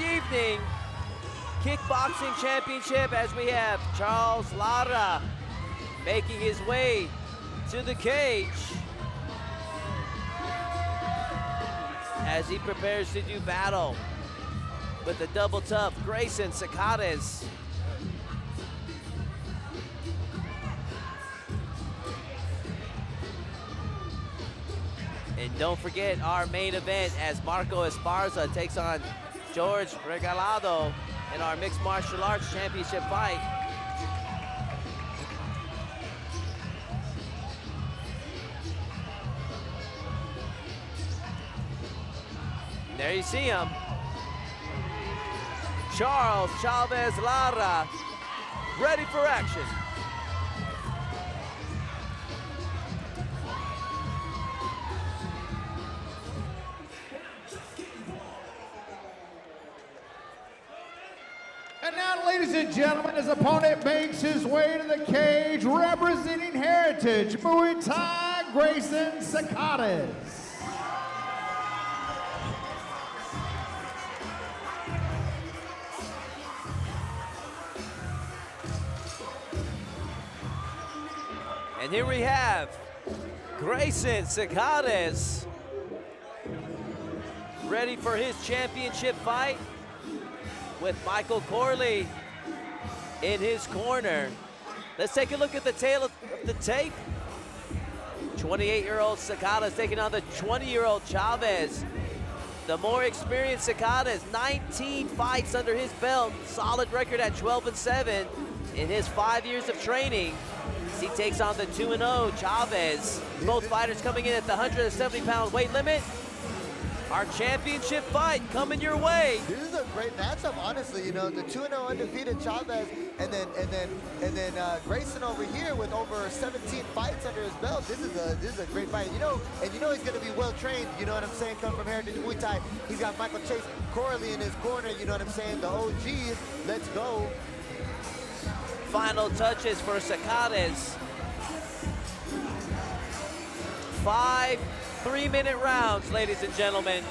evening kickboxing championship, as we have Charles Lara making his way to the cage as he prepares to do battle with the double tough Greyson Secades. And don't forget our main event as Marco Esparza takes on George Regalado in our mixed martial arts championship fight. There you see him. Charles Chavez Lara, ready for action. And now, ladies and gentlemen, his opponent makes his way to the cage, representing Heritage Muay Thai, Greyson Secades. And here we have Greyson Secades ready for his championship fight with Michael Corley in his corner. Let's take a look at the tail of the tape. 28-year-old Secades taking on the 20-year-old Chavez. The more experienced Secades, 19 fights under his belt, solid record at 12-7 in his 5 years of training. He takes on the 2-0 Chavez. Both fighters coming in at the 170-pound weight limit. Our championship fight coming your way. This is a great matchup, honestly. You know, the 2-0 undefeated Chavez, and then Greyson over here with over 17 fights under his belt. This is a great fight. You know, and you know he's going to be well trained. You know what I'm saying? Come from Heritage Muay Thai. He's got Michael Chase Corley in his corner. You know what I'm saying? The OG. Let's go. Final touches for Secades. 5 3-minute rounds, ladies and gentlemen.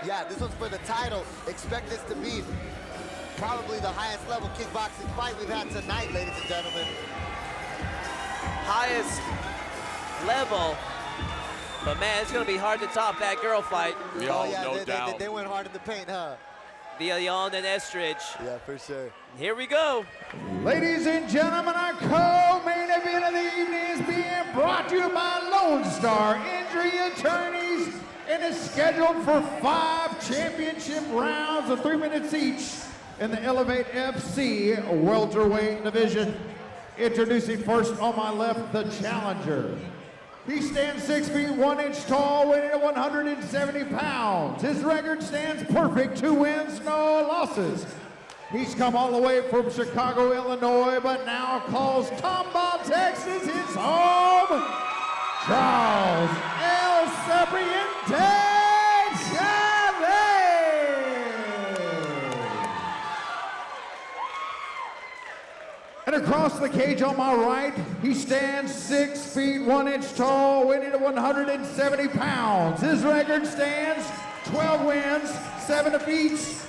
Yeah, this one's for the title. Expect this to be probably the highest level kickboxing fight we've had tonight, ladies and gentlemen. Highest level. But man, it's gonna be hard to top that girl fight. Oh yeah, no doubt. They went hard in the paint, huh? Villalon and Estridge. Yeah, for sure. Here we go. Ladies and gentlemen, our co-main event of the evening is being brought to you by Lone Star Injury Attorneys and is scheduled for 5 championship rounds of 3 minutes each in the Elevate FC welterweight division. Introducing first on my left, the challenger. He stands 6 feet 1 inch tall, weighing at 170 pounds. His record stands perfect, 2 wins, no losses. He's come all the way from Chicago, Illinois, but now calls Tomball, Texas his home. Charles El Serpiente Chavez. And across the cage on my right, he stands 6 feet 1 inch tall, weighing at 170 pounds. His record stands 12 wins, 7 defeats.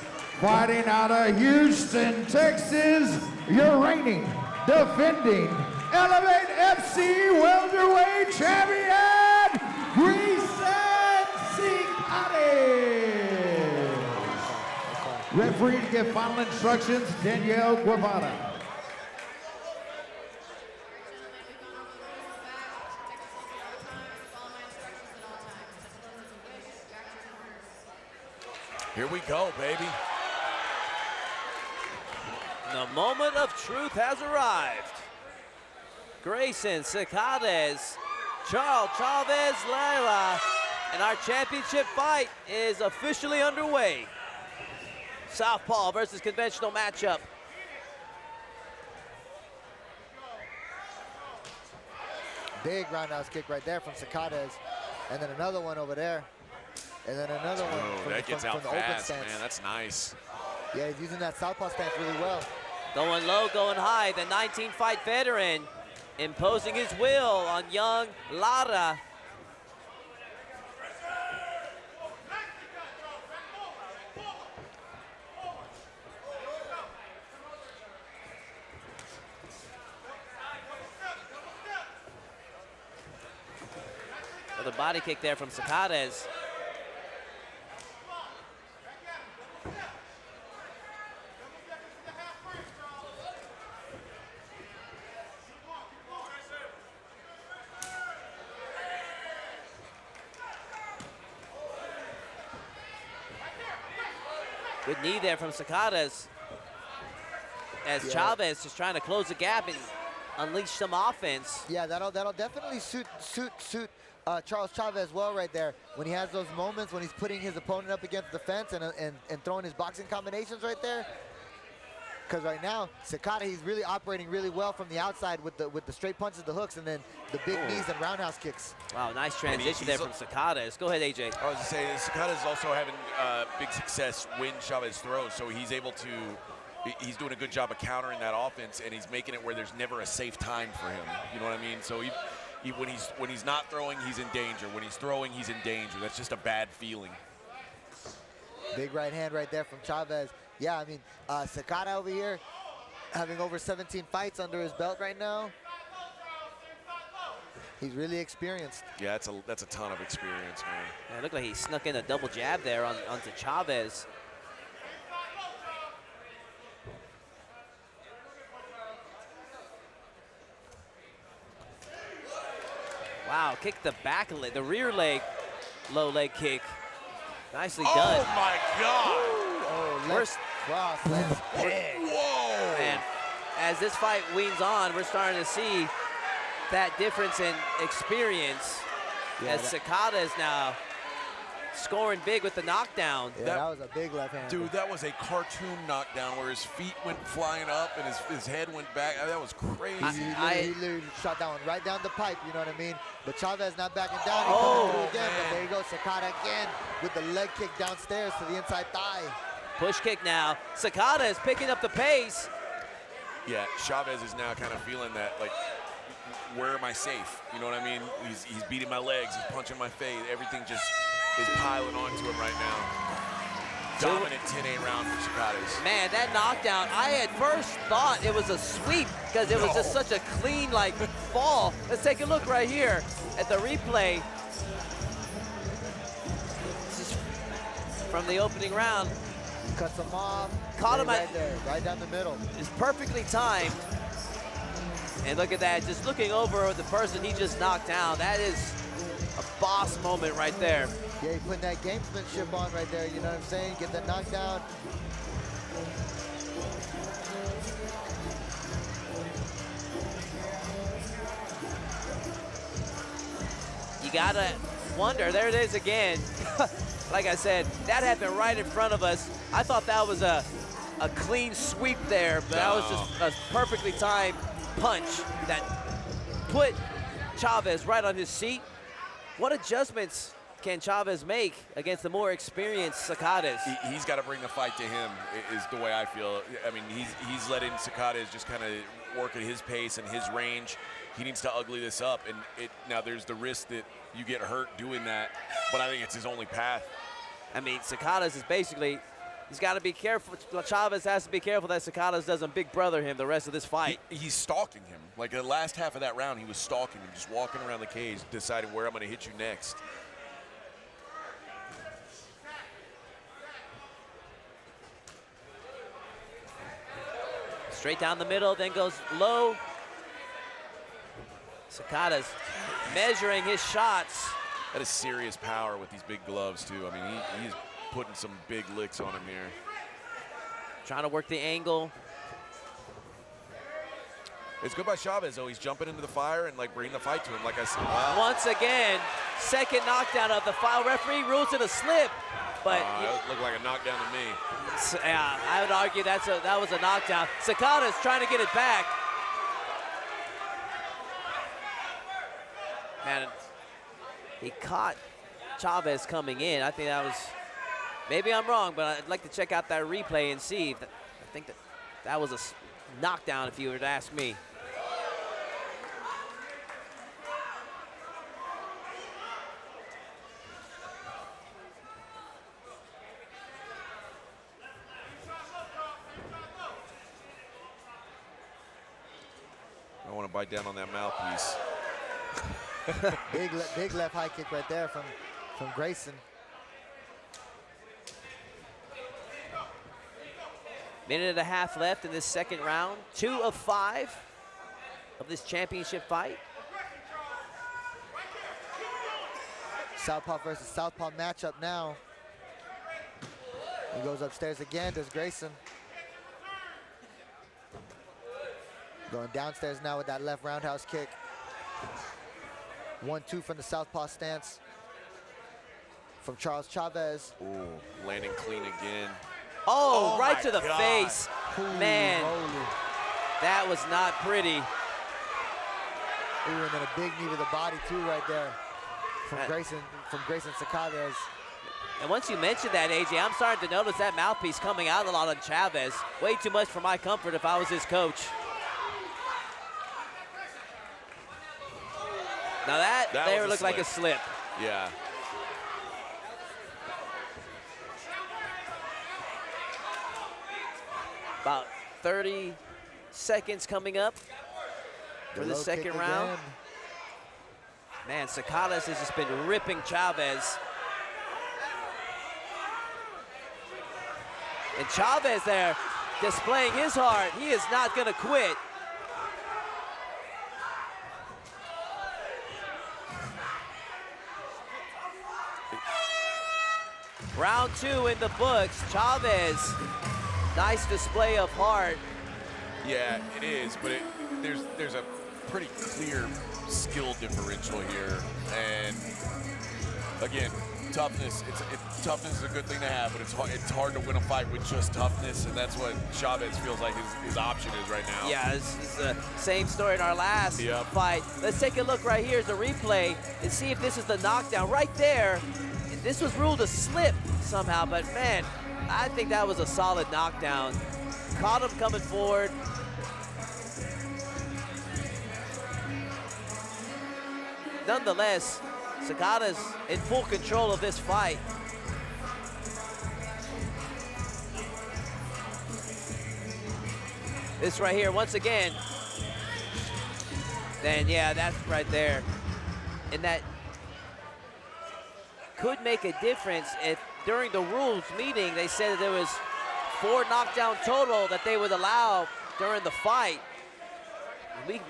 Fighting out of Houston, Texas, your reigning, defending, Elevate FC welterweight champion, Greyson Secades. Referee to give final instructions, Danielle Guevara. Here we go, baby. The moment of truth has arrived. Greyson Secades, Charles Chavez Lara, and our championship fight is officially underway. Southpaw versus conventional matchup. Big roundhouse kick right there from Secades. And then another one over there. And then another one from, that gets from out the open fast, stance. man. That's nice. Yeah, he's using that southpaw stance really well. Going low, going high, the 19-fight veteran imposing his will on young Lara. The body kick there from Secades. Good knee there from Secades. As Chavez is trying to close the gap and unleash some offense. Yeah, that'll definitely suit Charles Chavez well right there. When he has those moments when he's putting his opponent up against the fence and throwing his boxing combinations right there. Because right now, Secades, he's really operating really well from the outside with the straight punches, the hooks, and then the big knees and roundhouse kicks. Wow, nice transition there from Secades. Go ahead, AJ. I was just saying, Secades is also having big success when Chavez throws, so he's able to, he's doing a good job of countering that offense, and he's making it where there's never a safe time for him. You know what I mean? So when he's not throwing, he's in danger. When he's throwing, he's in danger. That's just a bad feeling. Big right hand right there from Chavez. Yeah, I mean, Secades over here having over 17 fights under his belt right now. He's really experienced. Yeah, that's a ton of experience, man. Yeah, it looked like he snuck in a double jab there onto Chavez. Wow, kick the back leg, the rear leg, low leg kick. Nicely done. Oh my God! Oh, left cross, left big. Whoa! And as this fight weans on, we're starting to see that difference in experience as Secades now scoring big with the knockdown. Yeah, that was a big left hand. Dude, that was a cartoon knockdown where his feet went flying up and his head went back. That was crazy. He literally shot that one right down the pipe, you know what I mean? But Chavez not backing down. He comes through again, but there you go, Secades again with the leg kick downstairs to the inside thigh. Push kick now. Secades picking up the pace. Yeah, Chavez is now kind of feeling that, like, where am I safe? You know what I mean? He's beating my legs, he's punching my face. Everything just is piling onto him right now. Dominant 10-8 round for Secades. Man, that knockdown, I at first thought it was a sweep because it was just such a clean, like, fall. Let's take a look right here at the replay. This is from the opening round. Cuts him off. Caught him right there, right down the middle. It's perfectly timed. And look at that, just looking over the person he just knocked down. That is a boss moment right there. Yeah, he's putting that gamesmanship on right there, you know what I'm saying? Get the knockdown. You gotta wonder, there it is again. Like I said, that happened right in front of us. I thought that was a clean sweep there, but that was just a perfectly timed punch that put Chavez right on his seat. What adjustments can Chavez make against the more experienced Secades? He's got to bring the fight to him, is the way I feel. I mean, he's letting Secades just kind of work at his pace and his range. He needs to ugly this up, and now there's the risk that you get hurt doing that, but I think it's his only path. I mean, Secades is basically, he's got to be careful. Chavez has to be careful that Secades doesn't big brother him the rest of this fight. He's stalking him. Like the last half of that round, he was stalking him, just walking around the cage, deciding where I'm going to hit you next. Straight down the middle, then goes low. Secades measuring his shots. That is serious power with these big gloves, too. I mean, he's putting some big licks on him here. Trying to work the angle. It's good by Chavez, though. He's jumping into the fire and, like, bringing the fight to him, like I said. Wow. Once again, second knockdown of the foul. Referee rules it a slip, but it looked like a knockdown to me. Yeah, I would argue that was a knockdown. Secades trying to get it back. Man, he caught Chavez coming in. I think that was, maybe I'm wrong, but I'd like to check out that replay and see. I think that was a knockdown if you were to ask me. I want to bite down on that mouthpiece. Big left high kick right there from Greyson. Minute and a half left in this second round. 2 of 5 of this championship fight. Southpaw versus Southpaw matchup now. He goes upstairs again, does Greyson. Going downstairs now with that left roundhouse kick. 1-2 from the Southpaw stance from Charles Chavez. Ooh, landing clean again. Oh, right to the God. face. Man, Holy. that was not pretty. Ooh, and then a big knee to the body too right there from Greyson Secades. And once you mentioned that, AJ, I'm starting to notice that mouthpiece coming out a lot on Chavez. Way too much for my comfort if I was his coach. Now that there looked like a slip. Yeah. About 30 seconds coming up for the second round. Again. Man, Secades has just been ripping Chavez. And Chavez there displaying his heart. He is not going to quit. Round 2 in the books. Chavez, nice display of heart. Yeah, it is, but there's a pretty clear skill differential here, and again, toughness. Toughness is a good thing to have, but it's hard to win a fight with just toughness, and that's what Chavez feels like his option is right now. Yeah, it's the same story in our last fight. Let's take a look right here as a replay and see if this is the knockdown right there. This was ruled a slip somehow, but man, I think that was a solid knockdown. Caught him coming forward. Nonetheless, Secades in full control of this fight. This right here, once again. Then yeah, that's right there. And that could make a difference if during the rules meeting they said that there was 4 knockdown total that they would allow during the fight. We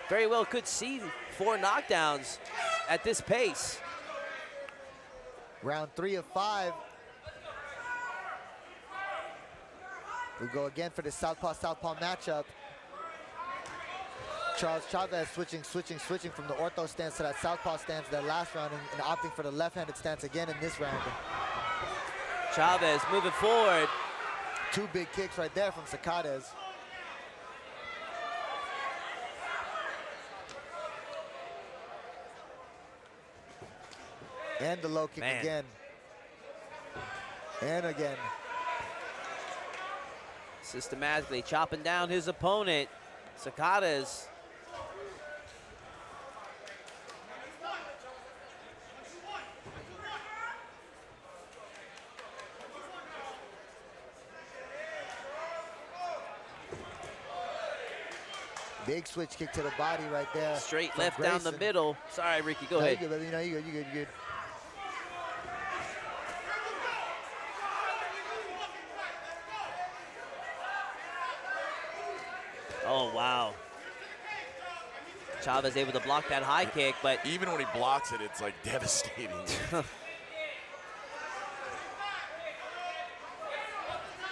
very well could see 4 knockdowns at this pace. Round 3 of 5. We go again for the Southpaw-Southpaw matchup. Charles Chavez switching from the ortho stance to that Southpaw stance that last round and opting for the left-handed stance again in this round. Chavez moving forward. 2 big kicks right there from Secades. And the low kick again. And again. Systematically chopping down his opponent. Secades. Big switch kick to the body right there. Straight left Greyson. down the middle. Sorry, Ricky, go ahead. You good, baby. No, you good. Oh, wow. Chavez able to block that high kick, but even when he blocks it, it's like devastating.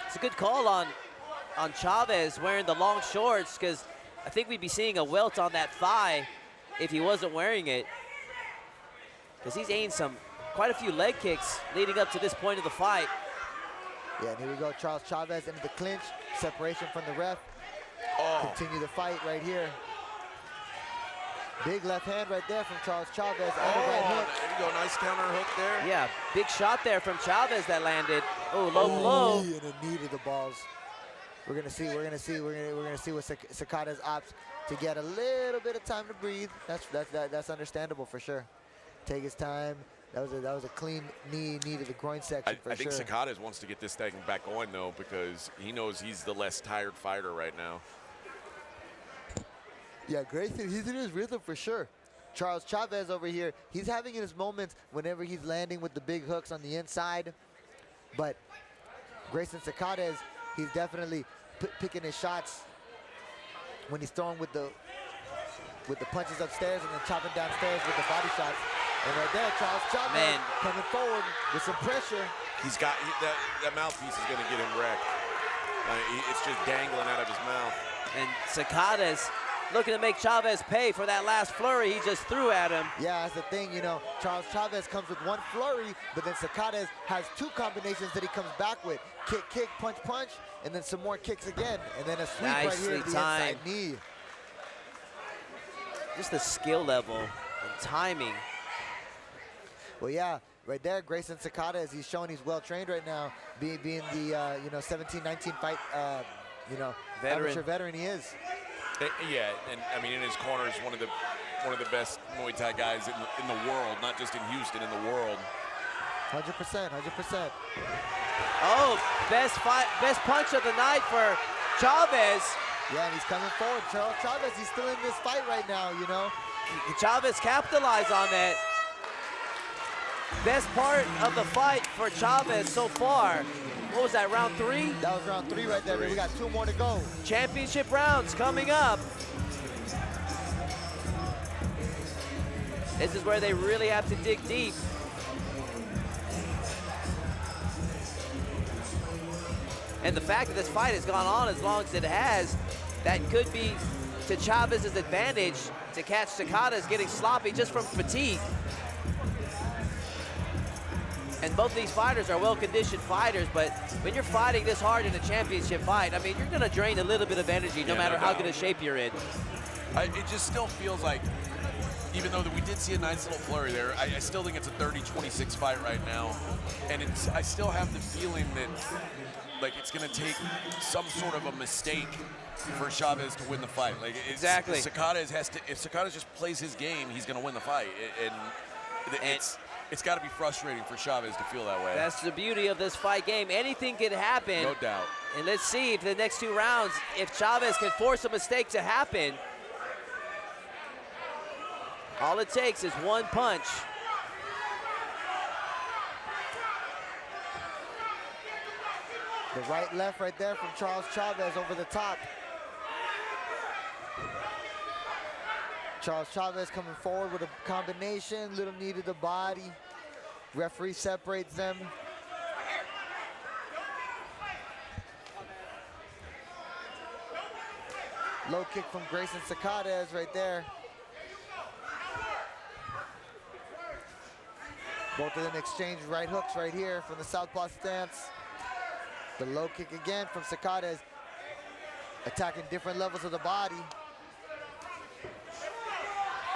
it's a good call on Chavez wearing the long shorts, because I think we'd be seeing a welt on that thigh if he wasn't wearing it. Because he's aimed quite a few leg kicks leading up to this point of the fight. Yeah, and here we go. Charles Chavez into the clinch. Separation from the ref. Oh. Continue the fight right here. Big left hand right there from Charles Chavez. Right There you go, nice counter hook there. Yeah, big shot there from Chavez that landed. Oh, low blow. And a knee to the balls. We're gonna see what Secades opts to get a little bit of time to breathe. That's understandable for sure. Take his time. That was a clean knee to the groin section for sure. I think Secades wants to get this thing back going though, because he knows he's the less tired fighter right now. Yeah, Greyson, he's in his rhythm for sure. Charles Chavez over here, he's having his moments whenever he's landing with the big hooks on the inside. But Greyson Secades, he's definitely picking his shots when he's throwing with the punches upstairs and then chopping downstairs with the body shots. And right there, Charles Chavez coming forward with some pressure. He's got that mouthpiece is going to get him wrecked. It's just dangling out of his mouth. And Secades looking to make Chavez pay for that last flurry he just threw at him. Yeah, that's the thing, you know, Charles Chavez comes with one flurry, but then Secades has two combinations that he comes back with. Kick, kick, punch, punch, and then some more kicks again. And then a sweep right here at the inside knee. Just the skill level and timing. Well, yeah, right there, Greyson Secades, he's showing he's well-trained right now, being the, 17, 19 fight, amateur veteran he is. Yeah, and I mean, in his corner is one of the best Muay Thai guys in the world, not just in Houston, in the world. 100%, 100%. Oh, best punch of the night for Chavez. Yeah, and he's coming forward. Charles Chavez, he's still in this fight right now, you know. Chavez capitalized on that. Best part of the fight for Chavez so far. What was that, round 3? That was round 3 right there, but we got 2 more to go. Championship rounds coming up. This is where they really have to dig deep. And the fact that this fight has gone on as long as it has, that could be to Chavez's advantage to catch Secades getting sloppy just from fatigue. And both these fighters are well-conditioned fighters, but when you're fighting this hard in a championship fight, I mean, you're going to drain a little bit of energy no matter how good a shape you're in. It just still feels like, even though we did see a nice little flurry there, I still think it's a 30-26 fight right now. And I still have the feeling that, like, it's going to take some sort of a mistake for Chavez to win the fight. Like, exactly. Secades has to, if Secades just plays his game, he's going to win the fight. It's got to be frustrating for Chavez to feel that way. That's the beauty of this fight game. Anything can happen. No doubt. And let's see if the next 2 rounds, if Chavez can force a mistake to happen. All it takes is one punch. The right left right there from Charles Chavez over the top. Charles Chavez coming forward with a combination, little knee to the body. Referee separates them. Low kick from Greyson Secades right there. Both of them exchange right hooks right here from the southpaw stance. The low kick again from Secades, attacking different levels of the body.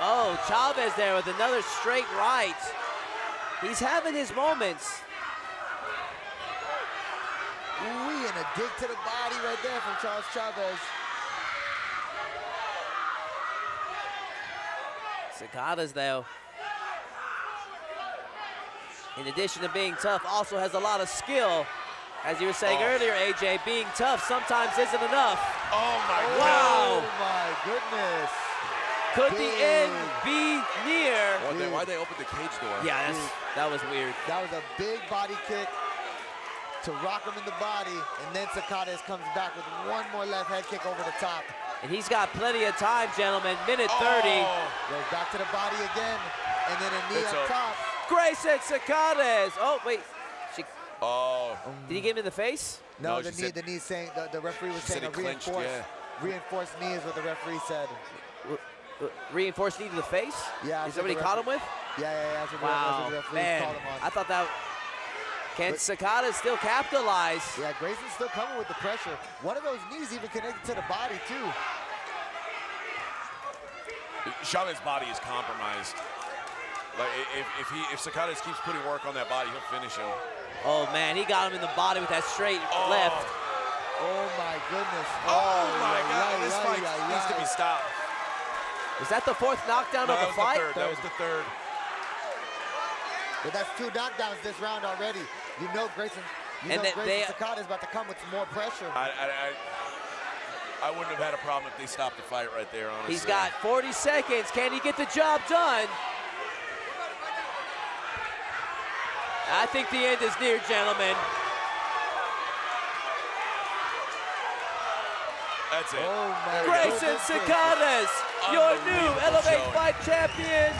Oh, Chavez there with another straight right. He's having his moments. Ooh, and a dig to the body right there from Charles Chavez. Secades, though, in addition to being tough, also has a lot of skill. As you were saying earlier, AJ, being tough sometimes isn't enough. Oh, my God. Wow. Oh, my goodness. Could the end be near? Why'd they open the cage door? Yeah, that was weird. That was a big body kick to rock him in the body, and then Secades comes back with one more left head kick over the top. And he's got plenty of time, gentlemen. Minute 30. Goes back to the body again, and then a knee up top. Greyson Secades. Oh, wait. Did he get him in the face? No, the knee saying, the referee was saying a reinforced knee is what the referee said. Reinforced knee to the face? Yeah. Is that what he caught him with? Yeah, that's what the referee called him on. I thought that... Can Secades still capitalize? Yeah, Greyson's still coming with the pressure. One of those knees even connected to the body, too. Chavez's body is compromised. Like, if Secades keeps putting work on that body, he'll finish him. Oh, man, he got him in the body with that straight left. Oh, my goodness. Oh, my God. This fight needs to be stopped. Was that the 4th knockdown of the fight? That was the third. But that's 2 knockdowns this round already. You know Greyson Secades is about to come with some more pressure. I wouldn't have had a problem if they stopped the fight right there, honestly. He's got 40 seconds. Can he get the job done? I think the end is near, gentlemen. That's it. Oh my Greyson goodness. Secades, your new Unbelievable Elevate showing. Fight champion.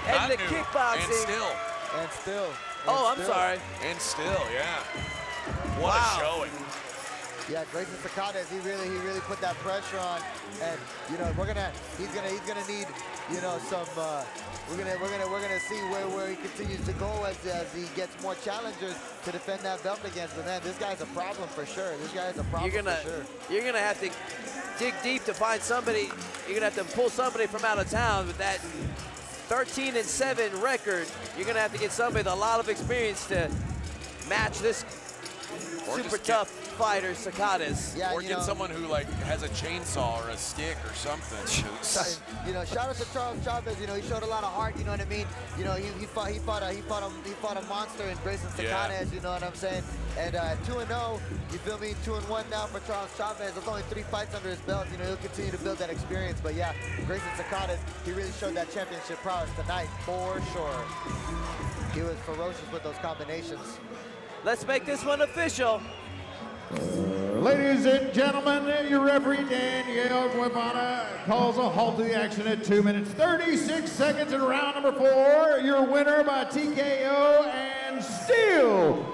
And Not the new, kickboxing. And still. And still. Oh, and I'm still. sorry. And still, yeah. What Wow. a showing. Yeah, Greyson Secades, he really put that pressure on, and you know he's gonna need, you know, some. We're gonna see where he continues to go as he gets more challengers to defend that belt against. But man, this guy's a problem for sure. This guy is a problem for sure. You're gonna have to dig deep to find somebody. You're gonna have to pull somebody from out of town with that 13-7 record. You're gonna have to get somebody with a lot of experience to match this Or super just tough fighter, Secades. Yeah, Or you get know, someone who like has a chainsaw or a stick or something. you know, shout out to Charles Chavez. You know, he showed a lot of heart. You know what I mean? You know, he fought a monster in Greyson Secades. Yeah. You know what I'm saying? And 2-0. You feel me? 2-1 now for Charles Chavez. There's only 3 fights under his belt. You know, he'll continue to build that experience. But yeah, Greyson Secades, he really showed that championship prowess tonight for sure. He was ferocious with those combinations. Let's make this one official. Ladies and gentlemen, your referee Daniel Guevara calls a halt to the action at 2 minutes 36 seconds in round number 4. Your winner by TKO and still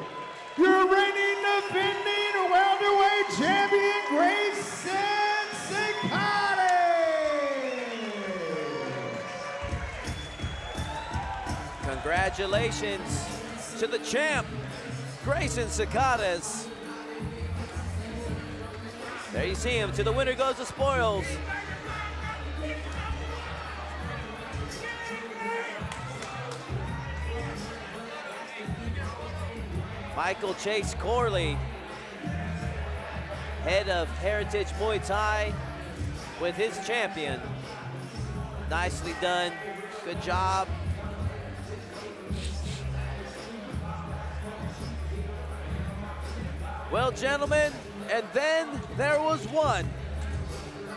your reigning defending welterweight champion Greyson Secades. Congratulations to the champ, Greyson Secades. There you see him. To the winner goes the spoils. Michael Chase Corley, head of Heritage Muay Thai, with his champion. Nicely done. Good job. Well, gentlemen, and then there was one.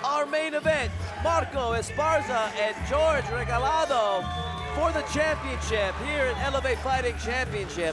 Our main event, Marco Esparza and George Regalado for the championship here at Elevate Fighting Championship.